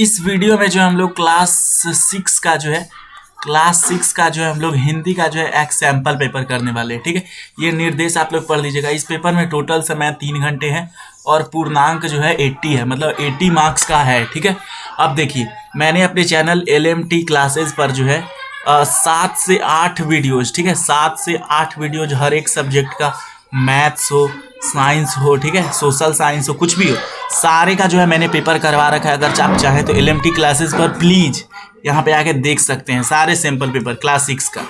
इस वीडियो में जो हम लोग क्लास सिक्स का जो है हम लोग हिंदी का जो है एक सैंपल पेपर करने वाले हैं। ठीक है, ये निर्देश आप लोग पढ़ लीजिएगा। इस पेपर में टोटल समय 3 घंटे है और पूर्णांक जो है 80 है, मतलब 80 मार्क्स का है। ठीक है, अब देखिए मैंने अपने चैनल LMT क्लासेज पर जो है 7 से 8 वीडियोज, ठीक है, 7 से 8 वीडियोज हर एक सब्जेक्ट का, मैथ्स हो, साइंस हो, ठीक है, सोशल साइंस हो, कुछ भी हो, सारे का जो है मैंने पेपर करवा रखा है। अगर आप चाहें तो LMT क्लासेस पर प्लीज यहाँ पे आके देख सकते हैं सारे सैंपल पेपर क्लास 6 का।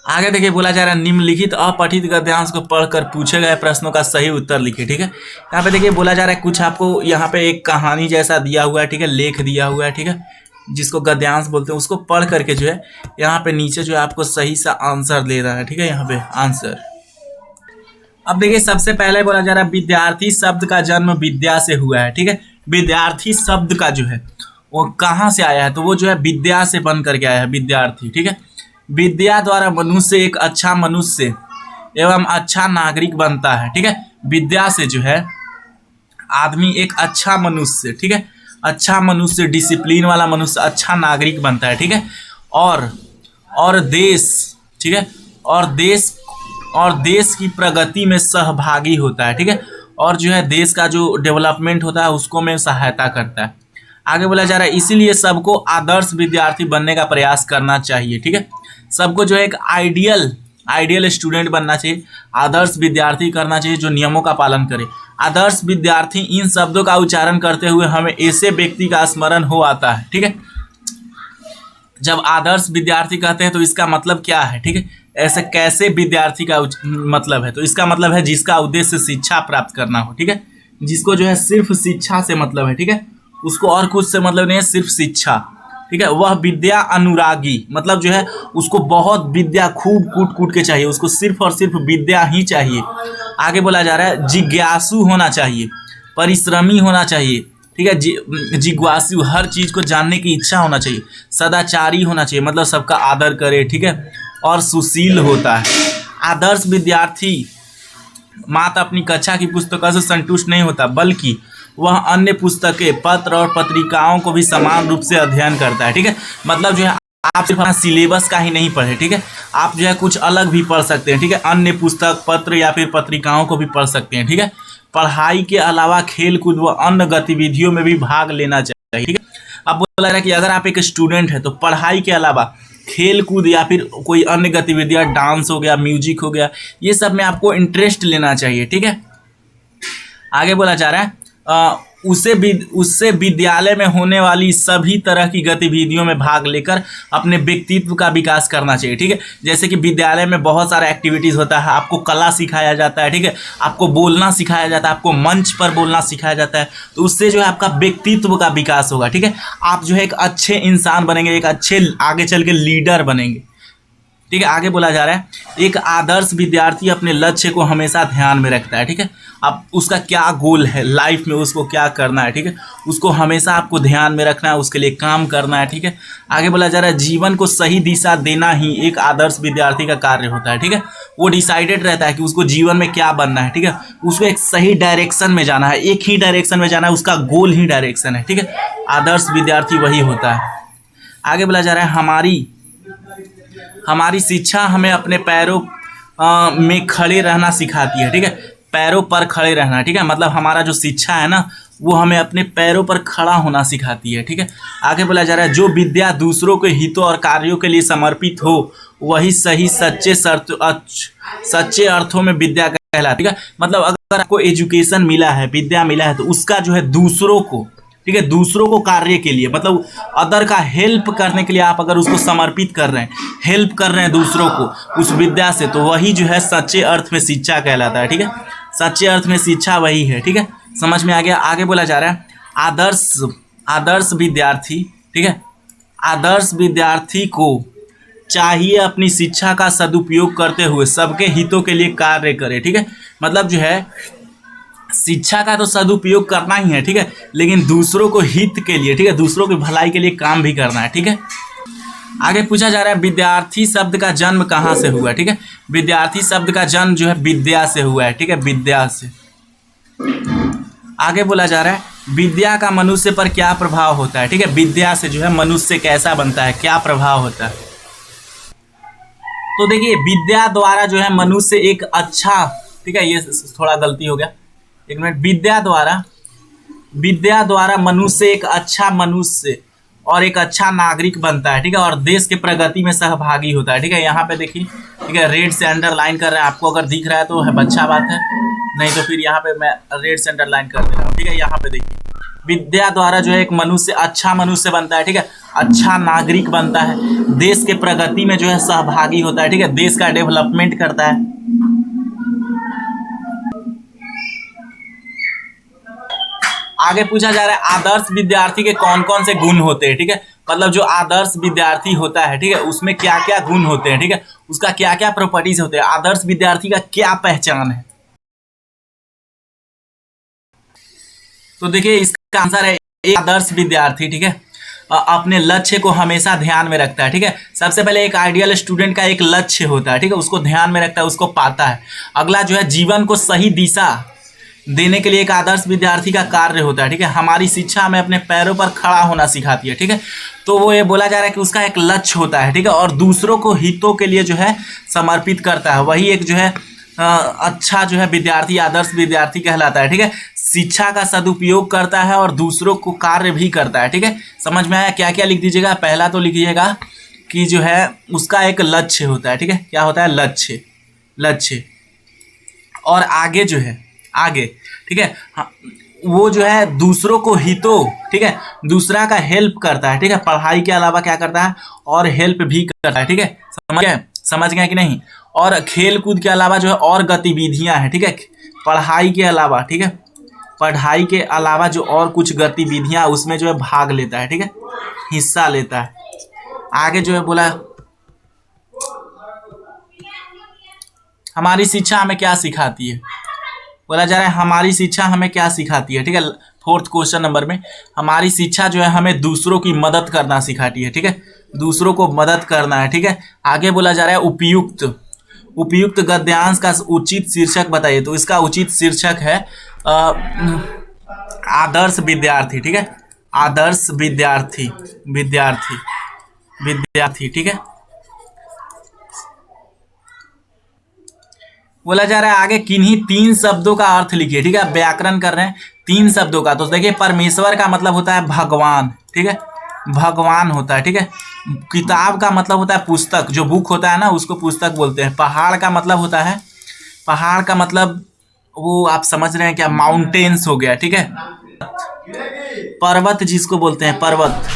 आगे देखिए बोला जा रहा है निम्नलिखित अपठित गद्यांश को पढ़कर पूछे गए प्रश्नों का सही उत्तर लिखिए। ठीक है, यहाँ पे देखिए बोला जा रहा है कुछ आपको यहाँ पे एक कहानी जैसा दिया हुआ है, ठीक है, लेख दिया हुआ है, ठीक है, जिसको गद्यांश बोलते हैं। उसको पढ़ करके जो है यहाँ पे नीचे जो है आपको सही सा आंसर दे रहा है। ठीक है, यहाँ पे आंसर। अब देखिए सबसे पहले बोला जा रहा है विद्यार्थी शब्द का जन्म विद्या से हुआ है। ठीक है, विद्यार्थी शब्द का जो है वो कहाँ से आया है, तो वो जो है विद्या से बन करके आया है, विद्यार्थी। ठीक है, विद्या द्वारा मनुष्य एक अच्छा मनुष्य एवं अच्छा नागरिक बनता है। ठीक है, विद्या से जो है आदमी एक अच्छा मनुष्य, ठीक है, अच्छा मनुष्य, डिसिप्लिन वाला मनुष्य, अच्छा नागरिक बनता है। ठीक है, और देश, ठीक है, और देश की प्रगति में सहभागी होता है। ठीक है, और जो है देश का जो डेवलपमेंट होता है उसको में सहायता करता है। आगे बोला जा रहा है इसीलिए सबको आदर्श विद्यार्थी बनने का प्रयास करना चाहिए। ठीक है, सबको जो है एक आइडियल स्टूडेंट बनना चाहिए, आदर्श विद्यार्थी करना चाहिए जो नियमों का पालन करे। आदर्श विद्यार्थी, इन शब्दों का उच्चारण करते हुए हमें ऐसे व्यक्ति का स्मरण हो आता है। ठीक है, जब आदर्श विद्यार्थी कहते हैं तो इसका मतलब क्या है, ठीक है, ऐसे कैसे विद्यार्थी का मतलब है, तो इसका मतलब है जिसका उद्देश्य शिक्षा प्राप्त करना हो। ठीक है, जिसको जो है सिर्फ शिक्षा से मतलब है, ठीक है, उसको और कुछ से मतलब नहीं है, सिर्फ शिक्षा। ठीक है, वह विद्या अनुरागी, मतलब जो है उसको बहुत विद्या खूब कूट के चाहिए, उसको सिर्फ और सिर्फ विद्या ही चाहिए। आगे बोला जा रहा है जिज्ञासु होना चाहिए, परिश्रमी होना चाहिए, ठीक है, जिज्ञासु, हर चीज को जानने की इच्छा होना चाहिए, सदाचारी होना चाहिए, मतलब सबका आदर करे, ठीक है, और सुशील होता है। आदर्श विद्यार्थी मात्र अपनी कक्षा की पुस्तकों से संतुष्ट नहीं होता, बल्कि वह अन्य पुस्तकें, पत्र और पत्रिकाओं को भी समान रूप से अध्ययन करता है। ठीक है, मतलब जो है आप सिर्फ अपना सिलेबस का ही नहीं पढ़े, ठीक है, आप जो है कुछ अलग भी पढ़ सकते हैं। ठीक है, अन्य पुस्तक, पत्र या फिर पत्रिकाओं को भी पढ़ सकते हैं। ठीक है, पढ़ाई के अलावा खेल कूद व अन्य गतिविधियों में भी भाग लेना चाहिए। ठीक है, अब बोला रहा है कि अगर आप एक स्टूडेंट है तो पढ़ाई के अलावा खेल कूद या फिर कोई अन्य गतिविधियां, डांस हो गया, म्यूजिक हो गया, ये सब में आपको इंटरेस्ट लेना चाहिए। ठीक है, आगे बोला जा रहा है उससे विद्यालय में होने वाली सभी तरह की गतिविधियों में भाग लेकर अपने व्यक्तित्व का विकास करना चाहिए। ठीक है, जैसे कि विद्यालय में बहुत सारा एक्टिविटीज़ होता है, आपको कला सिखाया जाता है, ठीक है, आपको बोलना सिखाया जाता है, आपको मंच पर बोलना सिखाया जाता है, तो उससे जो है आपका व्यक्तित्व का विकास होगा। ठीक है, आप जो है एक अच्छे इंसान बनेंगे, एक अच्छे आगे चल के लीडर बनेंगे। ठीक है, आगे बोला जा रहा है एक आदर्श विद्यार्थी अपने लक्ष्य को हमेशा ध्यान में रखता है। ठीक है, अब उसका क्या गोल है लाइफ में, उसको क्या करना है, ठीक है, उसको हमेशा आपको ध्यान में रखना है, उसके लिए काम करना है। ठीक है, आगे बोला जा रहा है जीवन को सही दिशा देना ही एक आदर्श विद्यार्थी का कार्य होता है। ठीक है, वो डिसाइडेड रहता है कि उसको जीवन में क्या बनना है। ठीक है, उसको एक सही डायरेक्शन में जाना है, एक ही डायरेक्शन में जाना है, उसका गोल ही डायरेक्शन है। ठीक है, आदर्श विद्यार्थी वही होता है। आगे बोला जा रहा है हमारी शिक्षा हमें अपने पैरों में खड़े रहना सिखाती है। ठीक है, पैरों पर खड़े रहना, ठीक है, मतलब हमारा जो शिक्षा है ना वो हमें अपने पैरों पर खड़ा होना सिखाती है। ठीक है, आगे बोला जा रहा है जो विद्या दूसरों के हितों और कार्यों के लिए समर्पित हो वही सही सच्चे अर्थों में विद्या कहलाती है। ठीक है, मतलब अगर आपको एजुकेशन मिला है, विद्या मिला है, तो उसका जो है दूसरों को, ठीक है, दूसरों को कार्य के लिए, मतलब अदर का हेल्प करने के लिए आप अगर उसको समर्पित कर रहे हैं, हेल्प कर रहे हैं दूसरों को उस विद्या से, तो वही जो है सच्चे अर्थ में शिक्षा कहलाता है। ठीक है, सच्चे अर्थ में शिक्षा वही है। ठीक है, समझ में आ गया। आगे बोला जा रहा है आदर्श विद्यार्थी, ठीक है, आदर्श विद्यार्थी को चाहिए अपनी शिक्षा का सदुपयोग करते हुए सबके हितों के लिए कार्य करे। ठीक है, मतलब जो है शिक्षा का तो सदुपयोग करना ही है, ठीक है, लेकिन दूसरों को हित के लिए, ठीक है, दूसरों की भलाई के लिए काम भी करना है। ठीक है, आगे पूछा जा रहा है विद्यार्थी शब्द का जन्म कहाँ से हुआ। ठीक है, विद्यार्थी शब्द का जन्म जो है विद्या से हुआ है। ठीक है, विद्या से। आगे बोला जा रहा है विद्या का मनुष्य पर क्या प्रभाव होता है, ठीक है, विद्या से जो है मनुष्य कैसा बनता है, क्या प्रभाव होता है। तो देखिए विद्या द्वारा जो है मनुष्य एक अच्छा, ठीक है, ये थोड़ा गलती हो गया, एक मिनट, विद्या द्वारा मनुष्य एक अच्छा मनुष्य और एक अच्छा नागरिक बनता है, ठीक है, और देश के प्रगति में सहभागी होता है, ठीक है। यहाँ पे देखिए, ठीक है, रेड से अंडरलाइन कर रहे हैं, आपको अगर दिख रहा है तो है अच्छा बात है, नहीं तो फिर यहाँ पे मैं रेड से अंडरलाइन कर दे रहा हूँ, ठीक है। यहाँ पे देखिए विद्या द्वारा जो है एक मनुष्य अच्छा मनुष्य बनता है, ठीक है, अच्छा नागरिक बनता है, देश के प्रगति में जो है सहभागी होता है, ठीक है, देश का डेवलपमेंट करता है। आगे पूछा जा रहा है आदर्श विद्यार्थी के कौन कौन से गुण होते हैं, ठीक है, मतलब जो आदर्श विद्यार्थी होता है, ठीक है, उसमें क्या क्या गुण होते हैं, ठीक है, उसका क्या क्या प्रॉपर्टीज होते हैं, आदर्श विद्यार्थी का क्या पहचान है। तो देखिए इसका आंसर है एक आदर्श विद्यार्थी, ठीक है, अपने लक्ष्य को हमेशा ध्यान में रखता है, ठीक है। सबसे पहले एक आइडियल स्टूडेंट का एक लक्ष्य होता है, ठीक है, उसको ध्यान में रखता है, उसको पाता है। अगला जो है जीवन को सही दिशा देने के लिए एक आदर्श विद्यार्थी का कार्य होता है, ठीक है, हमारी शिक्षा हमें अपने पैरों पर खड़ा होना सिखाती है, ठीक है। तो वो ये बोला जा रहा है कि उसका एक लक्ष्य होता है, ठीक है, और दूसरों को हितों के लिए जो है समर्पित करता है, वही एक जो है अच्छा जो है विद्यार्थी आदर्श विद्यार्थी कहलाता है, ठीक है। शिक्षा का सदुपयोग करता है और दूसरों को कार्य भी करता है, ठीक है। समझ में आया, क्या क्या लिख दीजिएगा, पहला तो लिखिएगा कि जो है उसका एक लक्ष्य होता है, ठीक है, क्या होता है, लक्ष्य। और आगे जो है आगे, ठीक है, वो जो है दूसरों को हितों, ठीक है, दूसरा का हेल्प करता है, ठीक है, पढ़ाई के अलावा क्या करता है और हेल्प भी करता है, ठीक है, समझ गए कि नहीं। और खेल कूद के अलावा जो है और गतिविधियां हैं, ठीक है, पढ़ाई के अलावा, ठीक है, पढ़ाई के अलावा जो और कुछ गतिविधियां उसमें जो है भाग लेता है, ठीक है, हिस्सा लेता है। आगे जो है बोला हमारी शिक्षा हमें क्या सिखाती है, बोला जा रहा है हमारी शिक्षा हमें क्या सिखाती है, ठीक है, 4th क्वेश्चन नंबर में हमारी शिक्षा जो है हमें दूसरों की मदद करना सिखाती है, ठीक है, दूसरों को मदद करना है, ठीक है। आगे बोला जा रहा है उपयुक्त गद्यांश का उचित शीर्षक बताइए। तो इसका उचित शीर्षक है आदर्श विद्यार्थी, ठीक है, आदर्श विद्यार्थी, ठीक है। बोला जा रहा है आगे किन्हीं 3 शब्दों का अर्थ लिखिए, ठीक है, व्याकरण कर रहे हैं 3 शब्दों का। तो देखिए परमेश्वर का मतलब होता है भगवान, ठीक है, भगवान होता है, ठीक है। किताब का मतलब होता है पुस्तक, जो बुक होता है ना उसको पुस्तक बोलते हैं। पहाड़ का मतलब होता है, पहाड़ का मतलब वो आप समझ रहे हैं क्या, माउंटेन्स हो गया, ठीक है। पर्वत जिसको बोलते हैं पर्वत।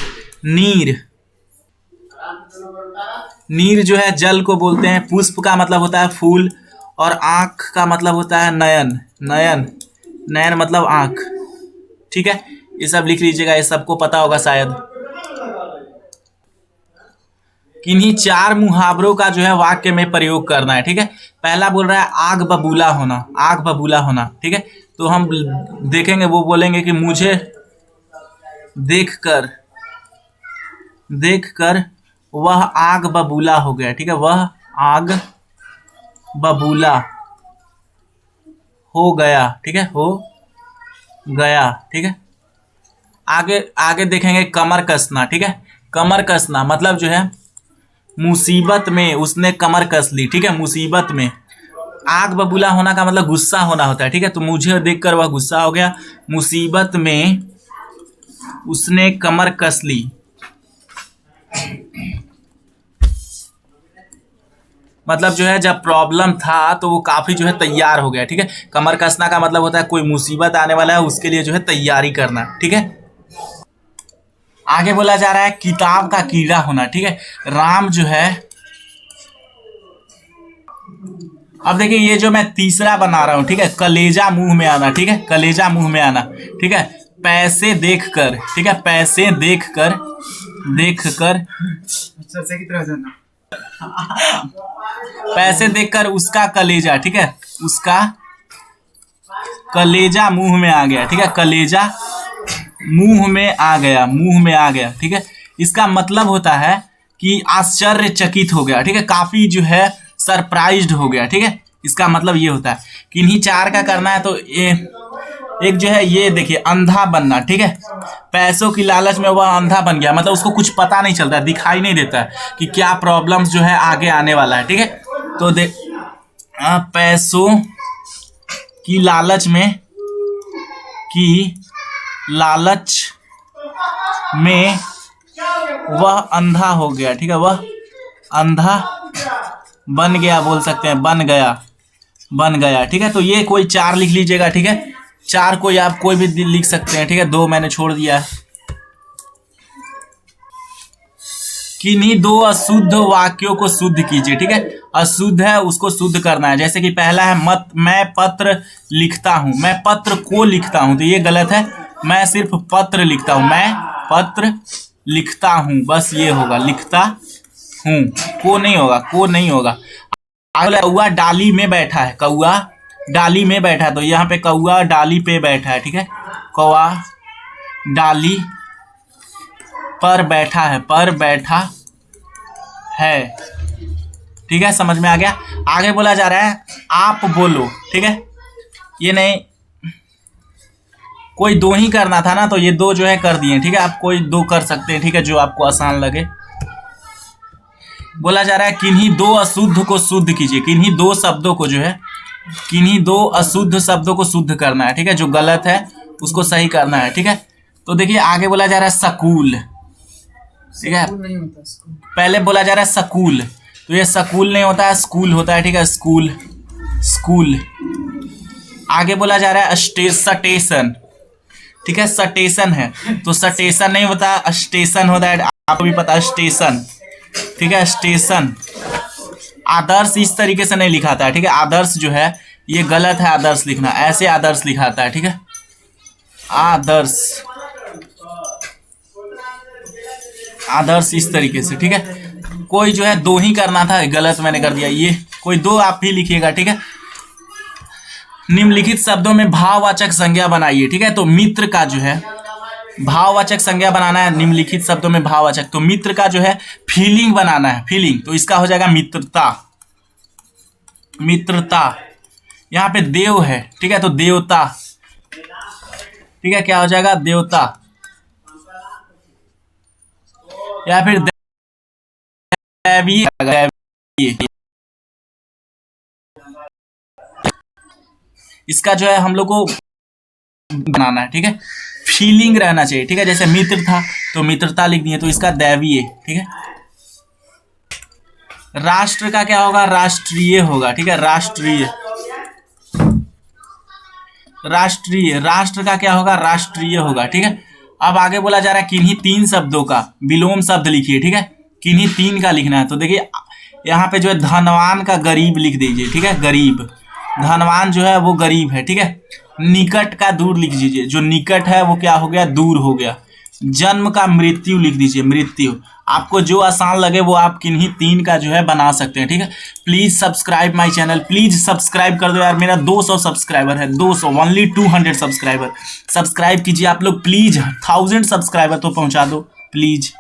नीर जो है जल को बोलते हैं। पुष्प का मतलब होता है फूल, और आँख का मतलब होता है नयन मतलब आँख, ठीक है। ये सब लिख लीजिएगा, ये सबको पता होगा शायद। किन्हीं 4 मुहावरों का जो है वाक्य में प्रयोग करना है, ठीक है। पहला बोल रहा है आग बबूला होना, ठीक है। तो हम देखेंगे, वो बोलेंगे कि मुझे देखकर वह आग बबूला हो गया, ठीक है, वह आग बबूला हो गया, ठीक है, हो गया, ठीक है। आगे देखेंगे कमर कसना, ठीक है। कमर कसना मतलब जो है मुसीबत में उसने कमर कस ली, ठीक है, मुसीबत में। आग बबूला होना का मतलब गुस्सा होना होता है, ठीक है। तो मुझे देखकर वह गुस्सा हो गया, मुसीबत में उसने कमर कस ली। मतलब जो है जब प्रॉब्लम था तो वो काफी जो है तैयार हो गया, ठीक है। कमर कसना का मतलब होता है कोई मुसीबत आने वाला है उसके लिए जो है तैयारी करना, ठीक है। आगे बोला जा रहा है किताब का कीड़ा होना, ठीक है। राम जो है, अब देखिए ये जो मैं तीसरा बना रहा हूं, ठीक है, कलेजा मुंह में आना, ठीक है, कलेजा मुंह में आना, ठीक है। पैसे देखकर, ठीक है, पैसे देखकर चर्चा की तरह जाना, पैसे देखकर उसका कलेजा, ठीक है, उसका कलेजा मुंह में आ गया, ठीक है, कलेजा मुंह में आ गया, ठीक है। इसका मतलब होता है कि आश्चर्यचकित हो गया, ठीक है, काफी जो है सरप्राइज्ड हो गया, ठीक है। इसका मतलब ये होता है। किन्हीं 4 का करना है तो ये एक जो है ये देखिए अंधा बनना, ठीक है। पैसों की लालच में वह अंधा बन गया, मतलब उसको कुछ पता नहीं चलता, दिखाई नहीं देता है कि क्या प्रॉब्लम्स जो है आगे आने वाला है, ठीक है। तो पैसों की लालच में वह अंधा हो गया, ठीक है। वह अंधा बन गया, बोल सकते हैं बन गया, ठीक है। तो ये कोई 4 लिख लीजिएगा, ठीक है। 4 कोई आप कोई भी लिख सकते हैं, ठीक है। 2 मैंने छोड़ दिया है। किन्हीं 2 अशुद्ध वाक्यों को शुद्ध कीजिए, ठीक है। अशुद्ध है उसको शुद्ध करना है। जैसे कि पहला है मैं पत्र लिखता हूं, मैं पत्र को लिखता हूं, तो ये गलत है। मैं सिर्फ पत्र लिखता हूं, मैं पत्र लिखता हूं, बस ये होगा, लिखता हूं, को नहीं होगा। कौआ डाली में बैठा है, कौआ डाली में बैठा है, तो यहाँ पे कौआ डाली पे बैठा है, ठीक है। कौआ डाली पर बैठा है, ठीक है। समझ में आ गया। आगे बोला जा रहा है आप बोलो, ठीक है। ये नहीं, कोई 2 ही करना था ना, तो ये 2 जो है कर दिए, ठीक है। आप कोई 2 कर सकते हैं, ठीक है, जो आपको आसान लगे। बोला जा रहा है किन्हीं 2 अशुद्ध को शुद्ध कीजिए। किन्हीं 2 शब्दों को जो है, किन्हीं 2 अशुद्ध शब्दों को शुद्ध करना है, ठीक है। जो गलत है उसको सही करना है, ठीक है। तो देखिए आगे बोला जा रहा है सकूल, ठीक है। पहले बोला जा रहा है सकूल, तो ये सकूल नहीं होता है, स्कूल होता है, ठीक है। स्कूल। आगे बोला जा रहा है स्टेशन, ठीक है। स्टेशन है, तो स्टेशन नहीं होता, स्टेशन होता है, आपको भी पता है स्टेशन, ठीक है। स्टेशन। आदर्श इस तरीके से नहीं लिखाता है, ठीक है। आदर्श जो है ये गलत है, आदर्श लिखना, ऐसे आदर्श लिखाता है, ठीक है। आदर्श इस तरीके से, ठीक है। कोई जो है 2 ही करना था, गलत मैंने कर दिया। ये कोई 2 आप ही लिखिएगा, ठीक है। निम्नलिखित शब्दों में भाववाचक संज्ञा बनाइए, ठीक है। तो मित्र का जो है भाववाचक संज्ञा बनाना है, निम्नलिखित शब्दों में भाववाचक। तो मित्र का जो है फीलिंग बनाना है, फीलिंग, तो इसका हो जाएगा मित्रता। यहाँ पे देव है, ठीक है, तो देवता, ठीक है। क्या हो जाएगा, देवता, या फिर दैवीय। इसका जो है हम लोग को बनाना है, ठीक है। फीलिंग रहना चाहिए, ठीक है। जैसे मित्र था तो मित्रता लिख दिए, तो इसका दैवीय, ठीक है। राष्ट्र का क्या होगा, राष्ट्रीय होगा, ठीक है। राष्ट्रीय। राष्ट्र का क्या होगा, राष्ट्रीय होगा, ठीक है। अब आगे बोला जा रहा है किन्हीं 3 शब्दों का विलोम शब्द लिखिए, ठीक है। किन्हीं 3 का लिखना है, तो देखिए यहाँ पे जो है धनवान का गरीब लिख दीजिए, ठीक है। गरीब, धनवान जो है वो गरीब है, ठीक है। निकट का दूर लिख दीजिए, जो निकट है वो क्या हो गया, दूर हो गया। जन्म का मृत्यु लिख दीजिए, मृत्यु। आपको जो आसान लगे वो आप किन्हीं 3 का जो है बना सकते हैं, ठीक है। Please subscribe my channel, please subscribe कर दो यार। मेरा 200 सब्सक्राइबर है, 200, ओनली 200 सब्सक्राइबर। सब्सक्राइब कीजिए आप लोग प्लीज, 1000 सब्सक्राइबर तो पहुंचा दो प्लीज।